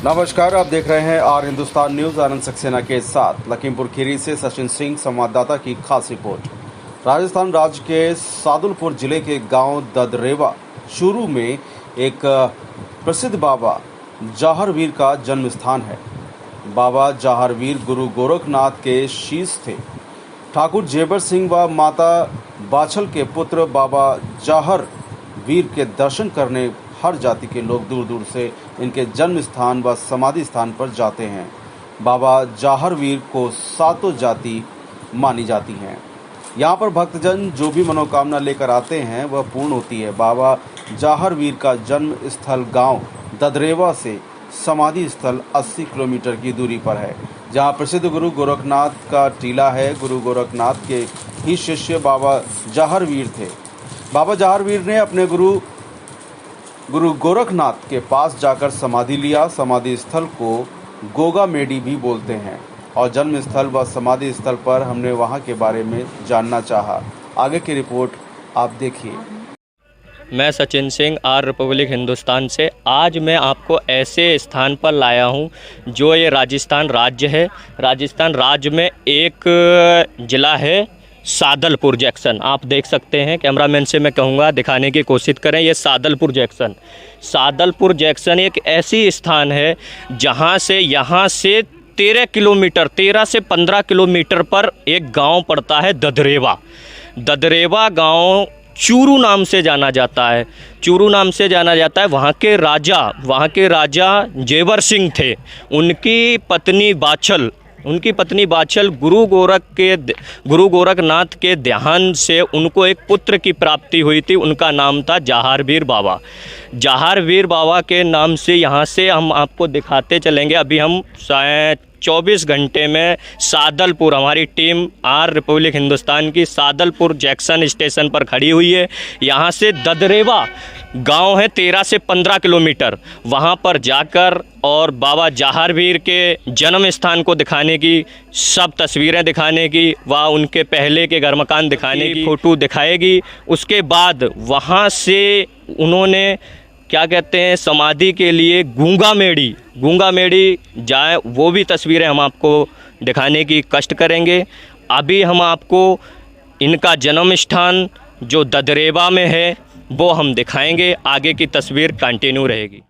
नमस्कार, आप देख रहे हैं आर हिंदुस्तान न्यूज। आनंद सक्सेना के साथ लखीमपुर खीरी से सचिन सिंह, संवाददाता की खास रिपोर्ट। राजस्थान राज्य के सादुलपुर जिले के गांव ददरेवा चूरू में एक प्रसिद्ध बाबा जाहरवीर का जन्म स्थान है। बाबा जाहरवीर गुरु गोरखनाथ के शीश थे। ठाकुर जेबर सिंह व माता बाछल के पुत्र बाबा जाहरवीर के दर्शन करने हर जाति के लोग दूर दूर से इनके जन्म स्थान व समाधि स्थान पर जाते हैं। बाबा जाहरवीर को सातों जाति मानी जाती हैं। यहाँ पर भक्तजन जो भी मनोकामना लेकर आते हैं वह पूर्ण होती है। बाबा जाहरवीर का जन्म स्थल गांव ददरेवा से समाधि स्थल 80 किलोमीटर की दूरी पर है, जहाँ प्रसिद्ध गुरु गोरखनाथ का टीला है। गुरु गोरखनाथ के ही शिष्य बाबा जाहरवीर थे। बाबा जाहरवीर ने अपने गुरु गोरखनाथ के पास जाकर समाधि लिया। समाधि स्थल को गोगा मेडी भी बोलते हैं और जन्म स्थल व समाधि स्थल पर हमने वहां के बारे में जानना चाहा। आगे की रिपोर्ट आप देखिए। मैं सचिन सिंह, आर रिपब्लिक हिंदुस्तान से। आज मैं आपको ऐसे स्थान पर लाया हूं जो ये राजस्थान राज्य है। राजस्थान राज्य में एक ज़िला है सादलपुर जंक्शन। आप देख सकते हैं, कैमरामैन से मैं कहूँगा दिखाने की कोशिश करें। ये सादलपुर जंक्शन, सादलपुर जंक्शन एक ऐसी स्थान है जहाँ से यहाँ से 13 से 15 किलोमीटर पर एक गांव पड़ता है ददरेवा। ददरेवा गांव चूरू नाम से जाना जाता है। चूरू नाम से जाना जाता है। वहाँ के राजा जेवर सिंह थे। उनकी पत्नी बाछल गुरु गोरखनाथ के देहांत से उनको एक पुत्र की प्राप्ति हुई थी। उनका नाम था जाहरवीर बाबा। जाहरवीर बाबा के नाम से यहाँ से हम आपको दिखाते चलेंगे। अभी हम 24 घंटे में सादलपुर, हमारी टीम आर रिपब्लिक हिंदुस्तान की सादलपुर जंक्शन स्टेशन पर खड़ी हुई है। यहाँ से ददरेवा गांव है 13 से 15 किलोमीटर। वहाँ पर जाकर और बाबा जाहरवीर के जन्म स्थान को दिखाने की, सब तस्वीरें दिखाने की व उनके पहले के घर मकान दिखाने की फ़ोटो दिखाएगी। उसके बाद वहाँ से उन्होंने क्या कहते हैं, समाधि के लिए गूंगा मेडी जाए, वो भी तस्वीरें हम आपको दिखाने की कष्ट करेंगे। अभी हम आपको इनका जन्म स्थान जो ददरेवा में है वो हम दिखाएंगे। आगे की तस्वीर कंटिन्यू रहेगी।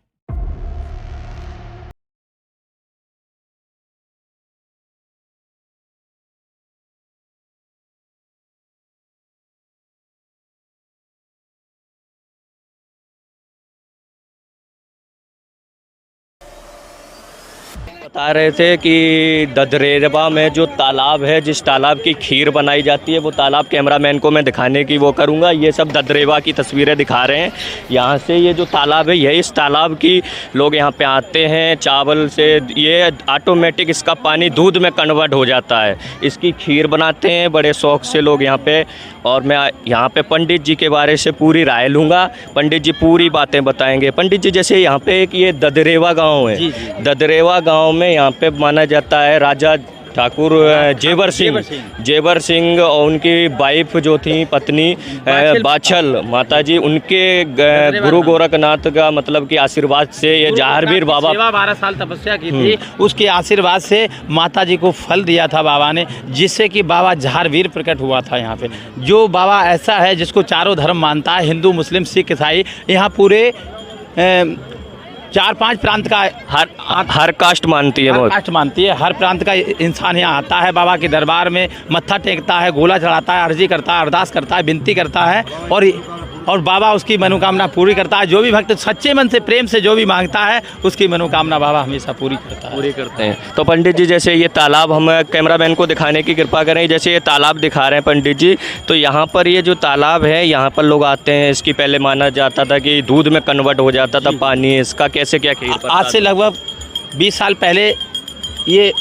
बता रहे थे कि ददरेवा में जो तालाब है, जिस तालाब की खीर बनाई जाती है, वो तालाब कैमरामैन को मैं दिखाने की वो करूँगा। ये सब ददरेवा की तस्वीरें दिखा रहे हैं। यहाँ से ये जो तालाब है, ये इस तालाब की लोग यहाँ पे आते हैं चावल से। ये ऑटोमेटिक इसका पानी दूध में कन्वर्ट हो जाता है। इसकी खीर बनाते हैं बड़े शौक़ से लोग यहाँ पे। और मैं यहाँ पे पंडित जी के बारे से पूरी राय लूँगा। पंडित जी पूरी बातें बताएंगे। पंडित जी, जैसे यहाँ पे एक ये ददरेवा गाँव है। ददरेवा गाँव में यहाँ पे माना जाता है राजा ठाकुर जेबर सिंह और उनकी वाइफ जो थी, पत्नी बाछल माता जी, उनके गुरु गोरखनाथ का मतलब कि आशीर्वाद से ये जाहरवीर बाबा 12 साल तपस्या की थी। उसके आशीर्वाद से माता जी को फल दिया था बाबा ने, जिससे कि बाबा जाहरवीर प्रकट हुआ था यहाँ पे। जो बाबा ऐसा है जिसको चारों धर्म मानता है, हिंदू, मुस्लिम, सिख, ईसाई। यहाँ पूरे 4-5 प्रांत का हर कास्ट मानती है। हर प्रांत का इंसान यहाँ आता है। बाबा के दरबार में मत्था टेकता है, गोला चढ़ाता है, अर्जी करता है, अरदास करता है, विनती करता है और बाबा उसकी मनोकामना पूरी करता है। जो भी भक्त सच्चे मन से, प्रेम से जो भी मांगता है, उसकी मनोकामना बाबा हमेशा पूरी करते हैं। तो पंडित जी, जैसे ये तालाब, हम कैमरामैन को दिखाने की कृपा करें। जैसे ये तालाब दिखा रहे हैं पंडित जी, तो यहाँ पर ये जो तालाब है, यहाँ पर लोग आते हैं। इसकी पहले माना जाता था कि दूध में कन्वर्ट हो जाता था पानी। इसका कैसे क्या खीर? आज से लगभग 20 साल पहले ये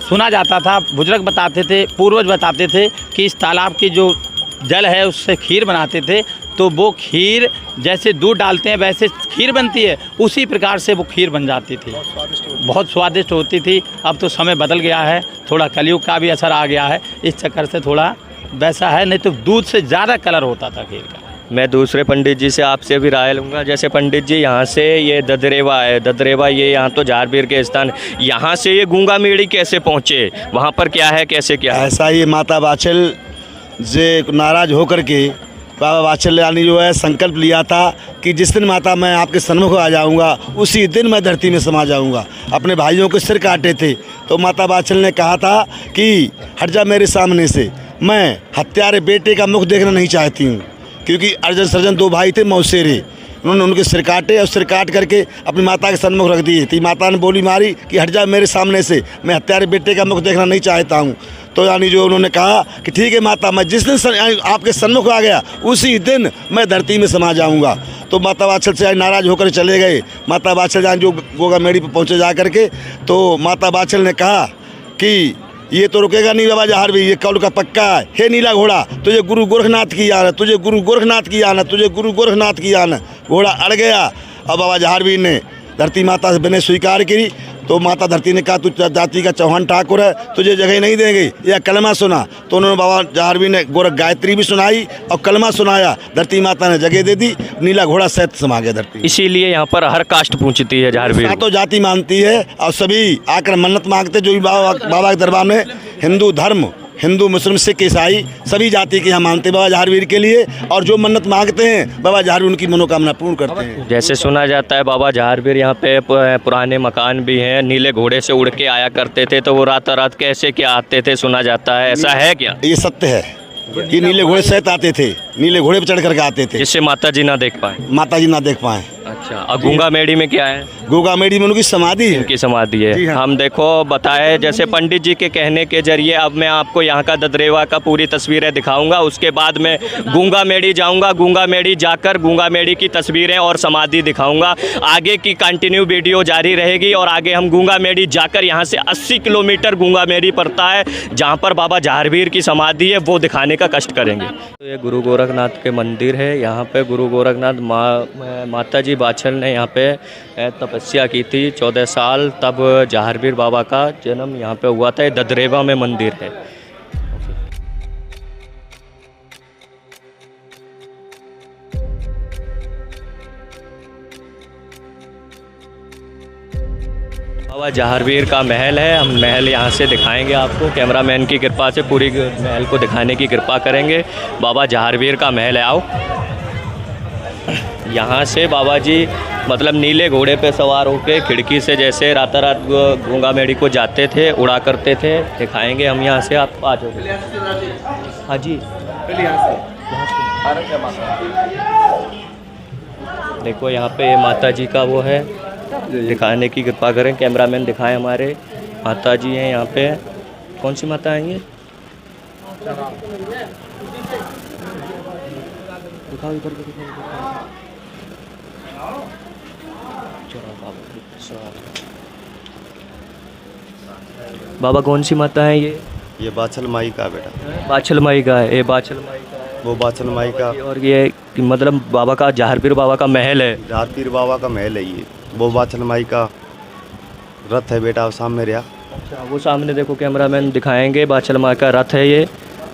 सुना जाता था। बुजुर्ग बताते थे, पूर्वज बताते थे कि इस तालाब की जो जल है उससे खीर बनाते थे। तो वो खीर जैसे दूध डालते हैं वैसे खीर बनती है, उसी प्रकार से वो खीर बन जाती थी। बहुत स्वादिष्ट होती थी। अब तो समय बदल गया है, थोड़ा कलयुग का भी असर आ गया है, इस चक्कर से थोड़ा वैसा है। नहीं तो दूध से ज़्यादा कलर होता था खीर का। मैं दूसरे पंडित जी से आपसे भी राय लूँगा। जैसे पंडित जी यहाँ से ये ददरेवा है, ददरेवा ये यहाँ तो जहारवीर के स्थान, यहाँ से ये गूंगा मेड़ी कैसे पहुँचे, वहाँ पर क्या है, कैसे क्या है? ऐसा ही माता बाछल से नाराज होकर के बाबा बाछल्यानी जो है संकल्प लिया था कि जिस दिन माता मैं आपके सन्मुख आ जाऊंगा उसी दिन मैं धरती में समा जाऊंगा। अपने भाइयों के सिर काटे थे तो माता बाछल ने कहा था कि हट जा मेरे सामने से, मैं हत्यारे बेटे का मुख देखना नहीं चाहती हूँ, क्योंकि अर्जुन सर्जन 2 भाई थे मौसेरे। उन्होंने उनके सिर काटे और सिर काट करके अपनी माता के सन्मुख रख दिए। तो माता ने बोली मारी कि हट जा मेरे सामने से, मैं हत्यारे बेटे का मुख देखना नहीं चाहता हूँ। तो यानी जो उन्होंने कहा कि ठीक है माता, मैं जिस दिन आपके सन्मुख आ गया उसी दिन मैं धरती में समा जाऊँगा। तो माता बाछल से नाराज होकर चले गए। माता बाछल जान जो गोगा मेड़ी पर पहुँचे जा करके, तो माता बाछल ने कहा कि ये तो रुकेगा नहीं बाबा जहारवीर, ये कौल का पक्का है। हे नीला घोड़ा, तुझे गुरु गोरखनाथ की आन, तुझे गुरु गोरखनाथ की आन, तुझे गुरु गोरखनाथ की आन। घोड़ा अड़ गया और बाबा जहारवीर ने धरती माता से विनय स्वीकार की। तो माता धरती ने कहा तू जाति का चौहान ठाकुर है, तुझे जगह नहीं देंगे, यह कलमा सुना। तो उन्होंने बाबा जहारवीर ने गोरख गायत्री भी सुनाई और कलमा सुनाया। धरती माता ने जगह दे दी, नीला घोड़ा सहित समा गया धरती। इसीलिए यहाँ पर हर कास्ट पूछती है जहारवीर। सातों जाति मानती है और सभी आकर मन्नत मांगते जो भी बाबा के दरबार में हिंदू धर्म, हिंदू मुस्लिम सिख ईसाई सभी जाति के यहाँ मानते हैं बाबा जहारवीर के लिए। और जो मन्नत मांगते हैं बाबा जहारवीर उनकी मनोकामना पूर्ण करते हैं। जैसे सुना जाता है बाबा जहारवीर यहाँ पे पुराने मकान भी हैं, नीले घोड़े से उड़ के आया करते थे, तो वो रात रात कैसे क्या आते थे, सुना जाता है, ऐसा है क्या? ये सत्य है, ये नीले घोड़े सहित आते थे, नीले घोड़े पर चढ़ करके आते थे, जिससे माता जी ना देख पाए। माता जी ना देख पाए। अच्छा, और गूंगा मेड़ी में क्या है? गूंगा मेड़ी में उनकी समाधि है। उनकी समाधि है। जी हाँ। हम देखो बताए जैसे पंडित जी के कहने के जरिए अब मैं आपको यहाँ का ददरेवा का पूरी तस्वीरें दिखाऊंगा। उसके बाद मैं गूंगा मेड़ी जाऊंगा, गूंगा मेड़ी जाकर गूंगा मेड़ी की तस्वीरें और समाधि दिखाऊंगा। आगे की कंटिन्यू वीडियो जारी रहेगी और आगे हम गूंगा मेड़ी जाकर यहाँ से 80 किलोमीटर गूंगा मेड़ी पड़ता है जहाँ पर बाबा जहारवीर की समाधि है, वो दिखाने का कष्ट करेंगे। तो ये गुरु गोरखनाथ के मंदिर है। यहाँ पे गुरु गोरखनाथ माता जी बाछल ने यहाँ पे तपस्या की थी 14 साल, तब जहारवीर बाबा का जन्म यहाँ पे हुआ था। ददरेवा में मंदिर है। बाबा जहारवीर का महल है। हम महल यहाँ से दिखाएंगे आपको, कैमरामैन की कृपा से पूरी महल को दिखाने की कृपा करेंगे। बाबा जहारवीर का महल है। आओ, यहाँ से बाबा जी मतलब नीले घोड़े पे सवार होकर खिड़की से जैसे रातारात गूंगा मेड़ी को जाते थे, उड़ा करते थे। दिखाएंगे हम यहाँ से, आप आ जाओ। हाँ जी, देखो यहाँ पे ये माता जी का वो है, दिखाने की कृपा करें। कैमरामैन दिखाएं हमारे। माता जी हैं यहाँ पे। कौन सी माता है ये? बाबा कौन सी माता है ये? ये बाछल माई का बेटा, बाछल माई का है। ये बाछल माई का है, वो बाछल माई का। और ये मतलब बाबा का जहारवीर बाबा का महल है। जहारवीर बाबा का महल है ये। वो बाछल माई का रथ है बेटा, वो सामने रहा। अच्छा, वो सामने देखो, कैमरामैन दिखाएंगे। बाछल माई का रथ है ये।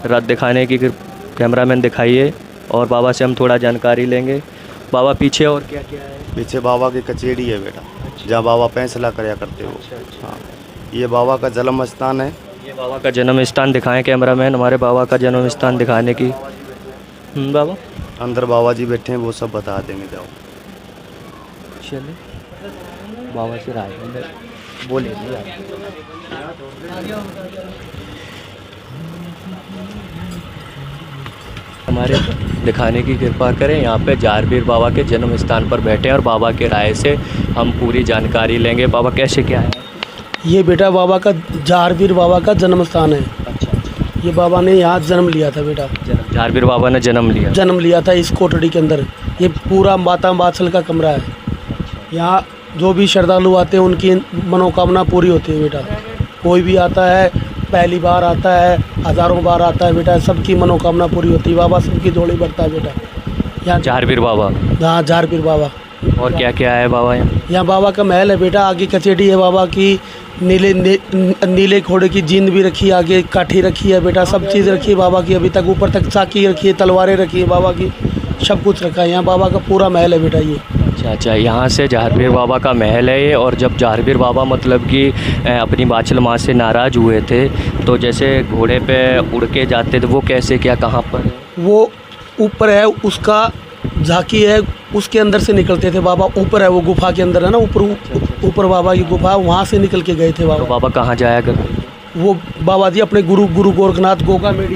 रथ दिखाने की कैमरामैन दिखाइए और बाबा से हम थोड़ा जानकारी लेंगे। बाबा पीछे और क्या क्या है? पीछे बाबा की कचेरी है बेटा, जहाँ बाबा फैसला कराया करते हो। हाँ, ये बाबा का जन्म स्थान है। ये बाबा का जन्म स्थान दिखाएं कैमरामैन, हमारे बाबा का जन्म स्थान दिखाने की। बाबा अंदर बाबा जी बैठे हैं, वो सब बता देंगे। जाओ चले, बाबा से राय बोले। हमारे दिखाने की कृपा करें। यहाँ पे जहारवीर बाबा के जन्म स्थान पर बैठे हैं और बाबा के राय से हम पूरी जानकारी लेंगे। बाबा कैसे क्या है? ये बेटा बाबा का जहारवीर बाबा का जन्म स्थान है। अच्छा, ये बाबा ने यहाँ जन्म लिया था बेटा। जहारवीर बाबा ने जन्म लिया था इस कोठड़ी के अंदर। ये पूरा माता बाछल का कमरा है। यहाँ जो भी श्रद्धालु आते हैं उनकी मनोकामना पूरी होती है बेटा। कोई भी आता है, पहली बार आता है, हज़ारों बार आता है बेटा, सबकी मनोकामना पूरी होती है। बाबा सबकी जोड़ी बढ़ता है बेटा। यहाँ जहारवीर बाबा। हाँ, जहारवीर बाबा। और क्या क्या है बाबा यहाँ बाबा का महल है बेटा। आगे कचेरी है बाबा की, नीले घोड़े की जींद भी रखी है, आगे काठी रखी है बेटा, सब चीज़ रखी है बाबा की। अभी तक ऊपर तक चाकी रखी है, तलवारें रखी है बाबा की। सब कुछ रखा है। यहाँ बाबा का पूरा महल है बेटा ये। अच्छा, यहाँ से जहारवीर बाबा का महल है ये। और जब जहारवीर बाबा मतलब कि अपनी बाचल माँ से नाराज़ हुए थे तो जैसे घोड़े पे उड़ के जाते थे, वो कैसे, क्या, कहाँ पर है? वो ऊपर है, उसका झांकी है, उसके अंदर से निकलते थे बाबा। ऊपर है वो गुफा के अंदर है ना, ऊपर बाबा की गुफा, वहाँ से निकल के गए थे तो बाबा। बाबा कहाँ जाया करते थे? वो बाबा जी अपने गुरु गोरखनाथ गोगामेड़ी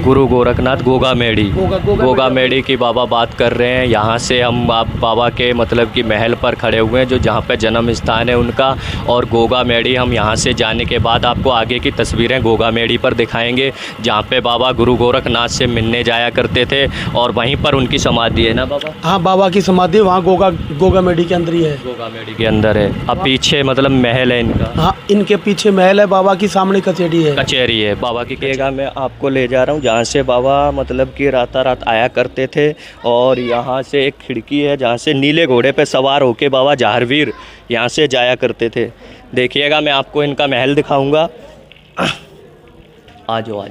गोगामेड़ी की बाबा बात कर रहे हैं। यहाँ से हम बाबा के मतलब कि महल पर खड़े हुए हैं, जो जहाँ पे जन्म स्थान है उनका। और गोगामेड़ी हम यहाँ से जाने के बाद आपको आगे की तस्वीरें गोगामेड़ी पर दिखाएंगे, जहाँ पे बाबा गुरु गोरखनाथ से मिलने जाया करते थे। और वहीं पर उनकी समाधि है ना बाबा? हाँ, बाबा की समाधि वहाँ गोगामेड़ी के अंदर ही है। गोगामेड़ी के अंदर है। अब पीछे मतलब महल है इनका? हाँ, इनके पीछे महल है, बाबा की सामने कचहरी है बाबा की। कहेगा मैं आपको ले जा रहा हूँ जहाँ से बाबा मतलब कि रात आया करते थे। और यहाँ से एक खिड़की है जहाँ से नीले घोड़े पे सवार होके बाबा जहारवीर यहाँ से जाया करते थे। देखिएगा, मैं आपको इनका महल दिखाऊंगा। आ जाओ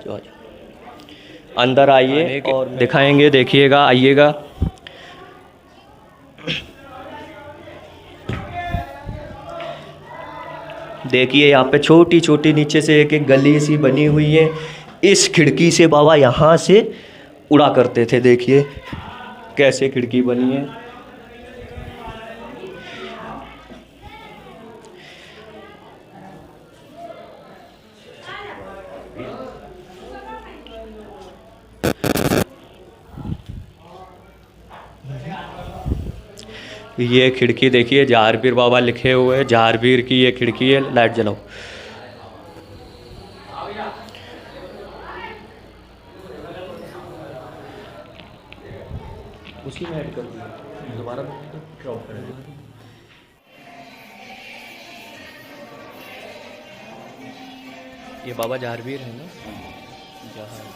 अंदर आइए और दिखाएंगे, देखिएगा, आइएगा। देखिए यहाँ पे छोटी छोटी नीचे से एक एक गली सी बनी हुई है। इस खिड़की से बाबा यहाँ से उड़ा करते थे। देखिए कैसे खिड़की बनी है। ये खिड़की देखिए, जहारवीर बाबा लिखे हुए हैं। जहारवीर की ये खिड़की है। लाइट जलाओ। उसी में ऐड कर दिया, दोबारा ड्रॉप करेंगे। ये बाबा जहारवीर है ना? जहारवीर।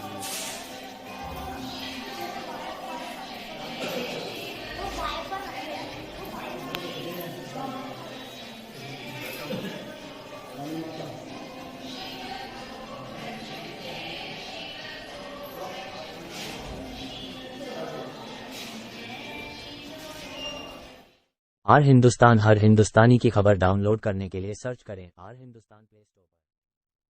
आर हिंदुस्तान हर हिंदुस्तानी की खबर डाउनलोड करने के लिए सर्च करें आर हिंदुस्तान प्ले स्टोर पर।